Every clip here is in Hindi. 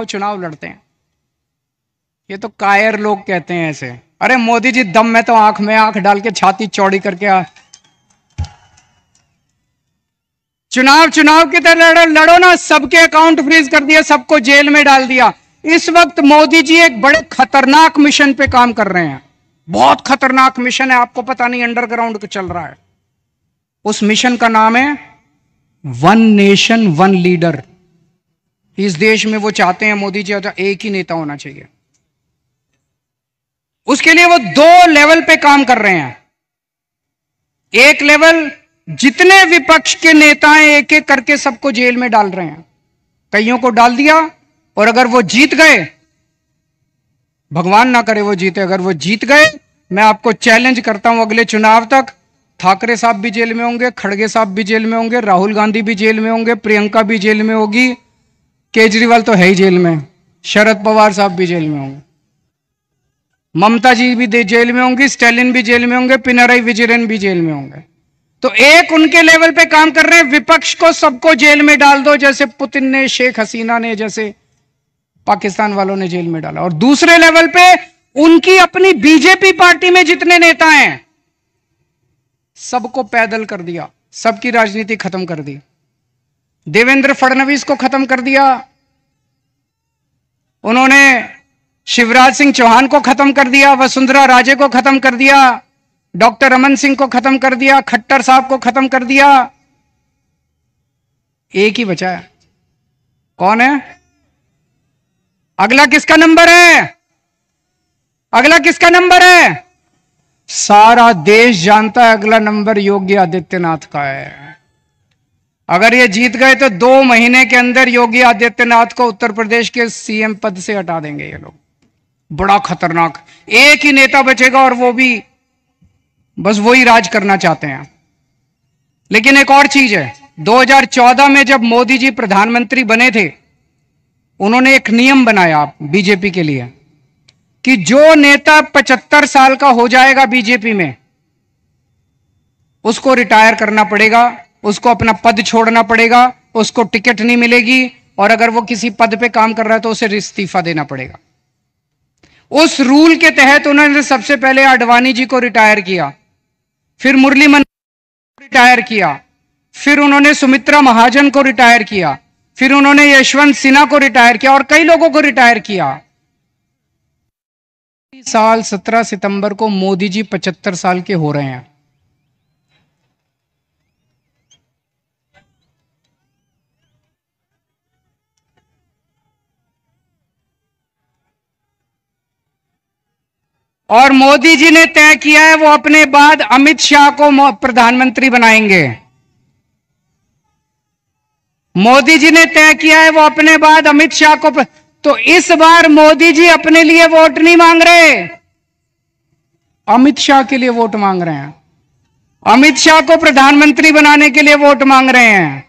चुनाव लड़ते हैं। ये तो कायर लोग कहते हैं ऐसे। अरे मोदी जी दम में तो आंख में आंख डाल के छाती चौड़ी करके चुनाव की तरह लड़ो ना। सबके अकाउंट फ्रीज कर दिया, सबको जेल में डाल दिया। इस वक्त मोदी जी एक बड़े खतरनाक मिशन पे काम कर रहे हैं। बहुत खतरनाक मिशन है, आपको पता नहीं, अंडरग्राउंड का चल रहा है। उस मिशन का नाम है वन नेशन वन लीडर। इस देश में वो चाहते हैं मोदी जी एक ही नेता होना चाहिए। उसके लिए वो 2 लेवल पे काम कर रहे हैं। एक लेवल, जितने विपक्ष के नेता हैं एक एक करके सबको जेल में डाल रहे हैं। कईयों को डाल दिया, और अगर वो जीत गए, भगवान ना करे वो जीते, अगर वो जीत गए, मैं आपको चैलेंज करता हूं अगले चुनाव तक ठाकरे साहब भी जेल में होंगे, खड़गे साहब भी जेल में होंगे, राहुल गांधी भी जेल में होंगे, प्रियंका भी जेल में होगी, केजरीवाल तो है ही जेल में, शरद पवार साहब भी जेल में होंगे, ममता जी भी जेल में होंगी, स्टालिन भी जेल में होंगे, पिनराई विजयन भी जेल में होंगे। तो एक उनके लेवल पे काम कर रहे हैं, विपक्ष को सबको जेल में डाल दो, जैसे पुतिन ने, शेख हसीना ने, जैसे पाकिस्तान वालों ने जेल में डाला। और दूसरे लेवल पे उनकी अपनी बीजेपी पार्टी में जितने नेता हैं सबको पैदल कर दिया, सबकी राजनीति खत्म कर दी। देवेंद्र फडणवीस को खत्म कर दिया उन्होंने, शिवराज सिंह चौहान को खत्म कर दिया, वसुंधरा राजे को खत्म कर दिया, डॉक्टर रमन सिंह को खत्म कर दिया, खट्टर साहब को खत्म कर दिया। एक ही बचा है, कौन है? अगला किसका नंबर है? अगला किसका नंबर है? सारा देश जानता है अगला नंबर योगी आदित्यनाथ का है। अगर ये जीत गए तो 2 महीने के अंदर योगी आदित्यनाथ को उत्तर प्रदेश के सीएम पद से हटा देंगे ये लोग। बड़ा खतरनाक, एक ही नेता बचेगा और वो भी बस वही राज करना चाहते हैं। लेकिन एक और चीज है, 2014 में जब मोदी जी प्रधानमंत्री बने थे, उन्होंने एक नियम बनाया बीजेपी के लिए कि जो नेता 75 साल का हो जाएगा बीजेपी में, उसको रिटायर करना पड़ेगा, उसको अपना पद छोड़ना पड़ेगा, उसको टिकट नहीं मिलेगी, और अगर वो किसी पद पे काम कर रहा है तो उसे इस्तीफा देना पड़ेगा। उस रूल के तहत उन्होंने सबसे पहले आडवाणी जी को रिटायर किया, फिर मुरली मनोहर को रिटायर किया, फिर उन्होंने सुमित्रा महाजन को रिटायर किया, फिर उन्होंने यशवंत सिन्हा को रिटायर किया, और कई लोगों को रिटायर किया। साल 17 सितंबर को मोदी जी 75 साल के हो रहे हैं। और मोदी जी ने तय किया है वो अपने बाद अमित शाह को प्रधानमंत्री बनाएंगे। मोदी जी ने तय किया है वो अपने बाद अमित शाह को तो इस बार मोदी जी अपने लिए वोट नहीं मांग रहे, अमित शाह के लिए वोट मांग रहे हैं। अमित शाह को प्रधानमंत्री बनाने के लिए वोट मांग रहे हैं।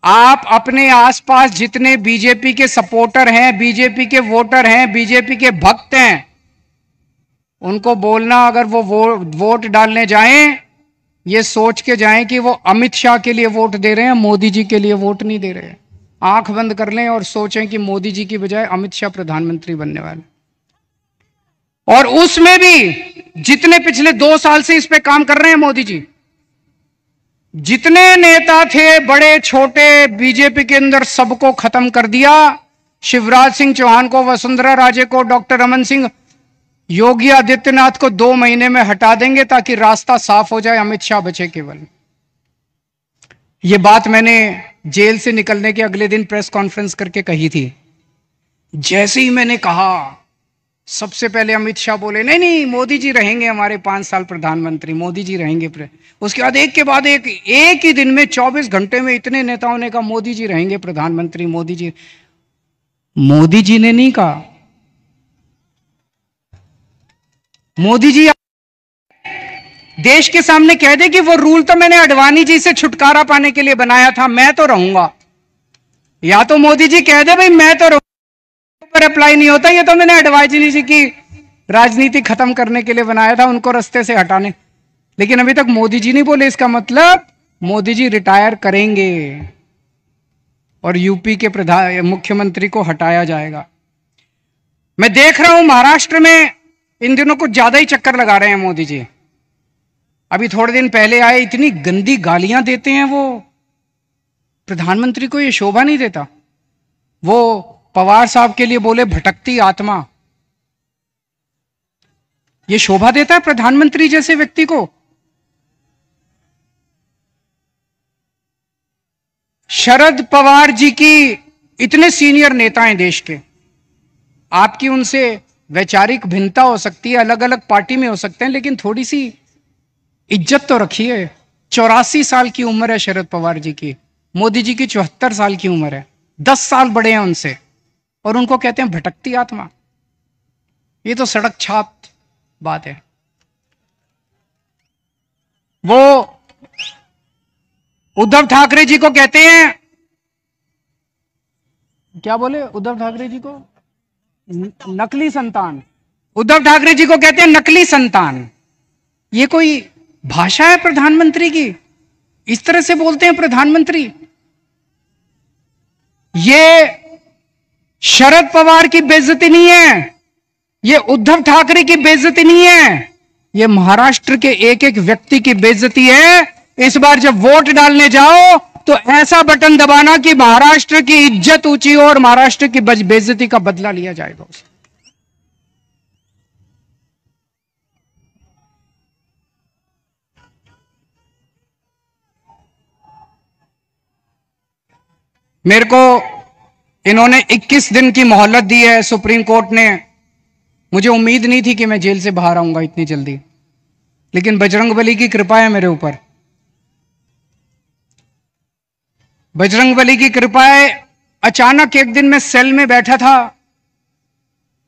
आप अपने आसपास जितने बीजेपी के सपोर्टर हैं, बीजेपी के वोटर हैं, बीजेपी के भक्त हैं, उनको बोलना अगर वो वोट डालने जाएं, ये सोच के जाएं कि वो अमित शाह के लिए वोट दे रहे हैं, मोदी जी के लिए वोट नहीं दे रहे हैं। आंख बंद कर लें और सोचें कि मोदी जी की बजाय अमित शाह प्रधानमंत्री बनने वाले। और उसमें भी जितने पिछले 2 साल से इस पे काम कर रहे हैं मोदी जी, जितने नेता थे बड़े छोटे बीजेपी के अंदर, सबको खत्म कर दिया। शिवराज सिंह चौहान को, वसुंधरा राजे को, डॉक्टर रमन सिंह, योगी आदित्यनाथ को 2 महीने में हटा देंगे ताकि रास्ता साफ हो जाए, अमित शाह बचे केवल। यह बात मैंने जेल से निकलने के अगले दिन प्रेस कॉन्फ्रेंस करके कही थी। जैसे ही मैंने कहा, सबसे पहले अमित शाह बोले नहीं नहीं मोदी जी रहेंगे हमारे 5 साल प्रधानमंत्री, मोदी जी रहेंगे। उसके बाद एक के बाद एक ही दिन में 24 घंटे में इतने नेताओं ने कहा मोदी जी रहेंगे प्रधानमंत्री, मोदी जी। मोदी जी ने नहीं कहा, मोदी जी देश के सामने कह दे कि वो रूल तो मैंने आडवाणी जी से छुटकारा पाने के लिए बनाया था, मैं तो रहूंगा। या तो मोदी जी कह दे भाई मैं तो रहूंगा, पर अप्लाई नहीं होता, ये तो मैंने आडवाणी जी की राजनीति खत्म करने के लिए बनाया था, उनको रास्ते से हटाने। लेकिन अभी तक मोदी जी नहीं बोले, इसका मतलब मोदी जी रिटायर करेंगे। और यूपी के मुख्यमंत्री को हटाया जाएगा। मैं देख रहा हूं महाराष्ट्र में इन दिनों कुछ ज्यादा ही चक्कर लगा रहे हैं मोदी जी। अभी थोड़े दिन पहले आए, इतनी गंदी गालियां देते हैं वो, प्रधानमंत्री को ये शोभा नहीं देता। वो पवार साहब के लिए बोले भटकती आत्मा, ये शोभा देता है प्रधानमंत्री जैसे व्यक्ति को? शरद पवार जी की इतने सीनियर नेता हैं देश के, आपकी उनसे वैचारिक भिन्नता हो सकती है, अलग अलग पार्टी में हो सकते हैं, लेकिन थोड़ी सी इज्जत तो रखिए। 84 साल की उम्र है शरद पवार जी की, मोदी जी की 74 साल की उम्र है, 10 साल बड़े हैं उनसे, और उनको कहते हैं भटकती आत्मा। ये तो सड़क छाप बात है। वो उद्धव ठाकरे जी को कहते हैं, क्या बोले उद्धव ठाकरे जी को? नकली संतान। उद्धव ठाकरे जी को कहते हैं नकली संतान। ये कोई भाषा है प्रधानमंत्री की? इस तरह से बोलते हैं प्रधानमंत्री? ये शरद पवार की बेइज्जती नहीं है, ये उद्धव ठाकरे की बेइज्जती नहीं है, ये महाराष्ट्र के एक एक व्यक्ति की बेइज्जती है। इस बार जब वोट डालने जाओ तो ऐसा बटन दबाना कि महाराष्ट्र की इज्जत ऊंची हो और महाराष्ट्र की बेइज्जती का बदला लिया जाएगा उसे। मेरे को इन्होंने 21 दिन की मोहलत दी है सुप्रीम कोर्ट ने। मुझे उम्मीद नहीं थी कि मैं जेल से बाहर आऊंगा इतनी जल्दी, लेकिन बजरंगबली की कृपा है मेरे ऊपर। बजरंगबली की कृपा है। अचानक एक दिन मैं सेल में बैठा था,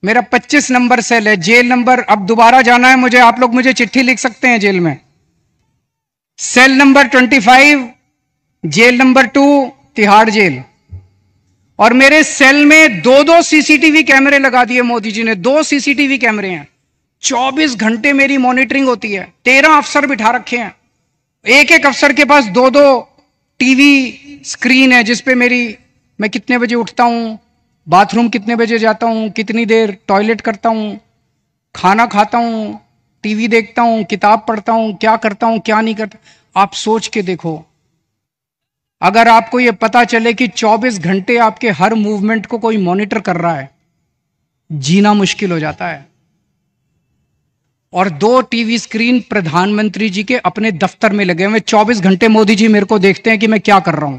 मेरा 25 नंबर सेल है, जेल नंबर, अब दोबारा जाना है मुझे, आप लोग मुझे चिट्ठी लिख सकते हैं जेल में। Cell number 25, jail number 2, Tihar jail. और मेरे सेल में 2-2 सीसीटीवी कैमरे लगा दिए मोदी जी ने, 2 सीसीटीवी कैमरे हैं, 24 घंटे मेरी मॉनिटरिंग होती है। 13 अफसर बिठा रखे हैं, एक एक अफसर के पास 2-2 टीवी स्क्रीन है जिसपे मैं कितने बजे उठता हूं, बाथरूम कितने बजे जाता हूं, कितनी देर टॉयलेट करता हूं, खाना खाता हूं, टीवी देखता हूं, किताब पढ़ता हूं, क्या करता हूं क्या नहीं करता। आप सोच के देखो, अगर आपको यह पता चले कि 24 घंटे आपके हर मूवमेंट को कोई मॉनिटर कर रहा है, जीना मुश्किल हो जाता है। और 2 टीवी स्क्रीन प्रधानमंत्री जी के अपने दफ्तर में लगे हुए, 24 घंटे मोदी जी मेरे को देखते हैं कि मैं क्या कर रहा हूं।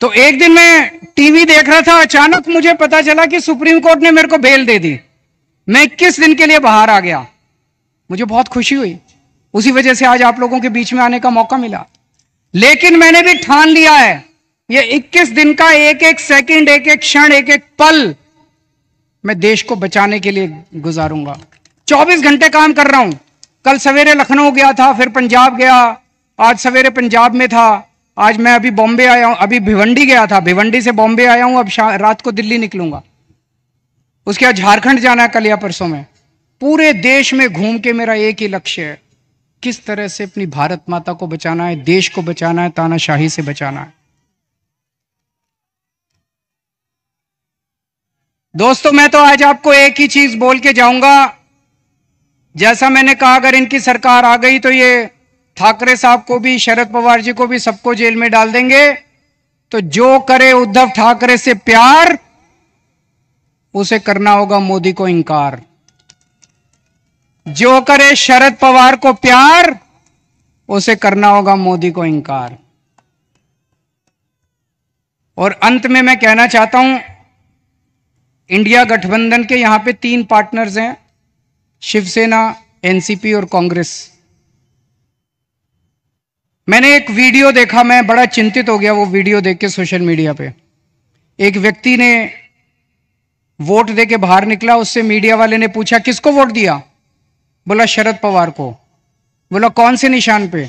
तो एक दिन मैं टीवी देख रहा था, अचानक मुझे पता चला कि सुप्रीम कोर्ट ने मेरे को बेल दे दी। मैं 21 दिन के लिए बाहर आ गया, मुझे बहुत खुशी हुई। उसी वजह से आज आप लोगों के बीच में आने का मौका मिला। लेकिन मैंने भी ठान लिया है, ये 21 दिन का एक एक सेकंड, एक एक क्षण, एक एक पल मैं देश को बचाने के लिए गुजारूंगा। 24 घंटे काम कर रहा हूं। कल सवेरे लखनऊ गया था, फिर पंजाब गया, आज सवेरे पंजाब में था, आज मैं अभी बॉम्बे आया हूं, अभी भिवंडी गया था, भिवंडी से बॉम्बे आया हूं, अब रात को दिल्ली निकलूंगा, उसके बाद झारखंड जाना है कल या परसों में। पूरे देश में घूम के मेरा एक ही लक्ष्य है, किस तरह से अपनी भारत माता को बचाना है, देश को बचाना है, तानाशाही से बचाना है। दोस्तों, मैं तो आज आपको एक ही चीज बोल के जाऊंगा, जैसा मैंने कहा, अगर इनकी सरकार आ गई तो ये ठाकरे साहब को भी, शरद पवार जी को भी, सबको जेल में डाल देंगे। तो जो करे उद्धव ठाकरे से प्यार, उसे करना होगा मोदी को इंकार। जो करे शरद पवार को प्यार, उसे करना होगा मोदी को इंकार। और अंत में मैं कहना चाहता हूं, इंडिया गठबंधन के यहां पे 3 पार्टनर्स हैं, शिवसेना, एनसीपी और कांग्रेस। मैंने एक वीडियो देखा, मैं बड़ा चिंतित हो गया वो वीडियो देख के सोशल मीडिया पे। एक व्यक्ति ने वोट दे के बाहर निकला, उससे मीडिया वाले ने पूछा किसको वोट दिया? बोला शरद पवार को। बोला कौन से निशान पे?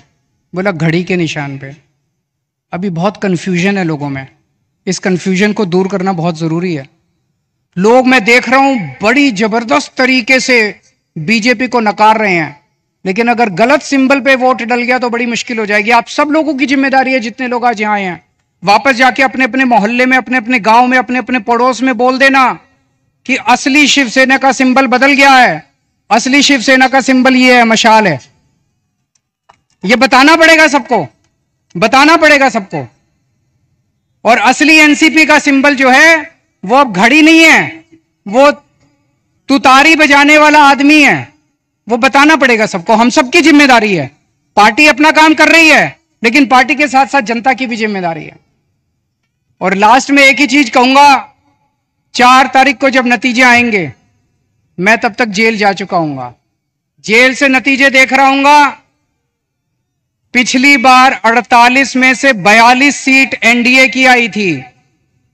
बोला घड़ी के निशान पे। अभी बहुत कंफ्यूजन है लोगों में, इस कंफ्यूजन को दूर करना बहुत जरूरी है। लोग, मैं देख रहा हूं, बड़ी जबरदस्त तरीके से बीजेपी को नकार रहे हैं। लेकिन अगर गलत सिंबल पे वोट डल गया तो बड़ी मुश्किल हो जाएगी। आप सब लोगों की जिम्मेदारी है, जितने लोग आज यहां आए हैं, वापस जाके अपने अपने मोहल्ले में, अपने अपने गांव में, अपने अपने पड़ोस में बोल देना कि असली शिवसेना का सिंबल बदल गया है, असली शिवसेना का सिंबल ये है, मशाल है। ये बताना पड़ेगा सबको, बताना पड़ेगा सबको। और असली एनसीपी का सिंबल जो है वो अब घड़ी नहीं है, वो तुतारी बजाने वाला आदमी है। वो बताना पड़ेगा सबको, हम सबकी जिम्मेदारी है। पार्टी अपना काम कर रही है, लेकिन पार्टी के साथ साथ जनता की भी जिम्मेदारी है। और लास्ट में एक ही चीज कहूंगा, 4 तारीख को जब नतीजे आएंगे, मैं तब तक जेल जा चुका हूंगा, जेल से नतीजे देख रहा हूंगा। पिछली बार 48 में से 42 सीट एनडीए की आई थी,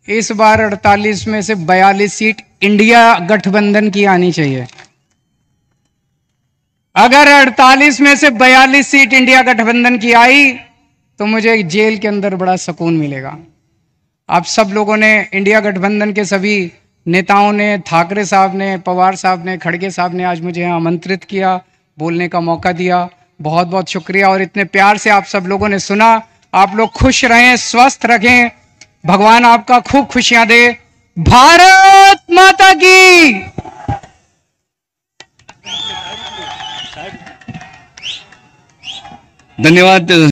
इस बार 48 में से 42 सीट इंडिया गठबंधन की आनी चाहिए। अगर 48 में से 42 सीट इंडिया गठबंधन की आई तो मुझे जेल के अंदर बड़ा सुकून मिलेगा। आप सब लोगों ने, इंडिया गठबंधन के सभी नेताओं ने, ठाकरे साहब ने, पवार साहब ने, खड़गे साहब ने आज मुझे यहाँ आमंत्रित किया, बोलने का मौका दिया, बहुत बहुत शुक्रिया। और इतने प्यार से आप सब लोगों ने सुना। आप लोग खुश रहें, स्वस्थ रखें, भगवान आपका खूब खुशियां दे। भारत माता की। धन्यवाद।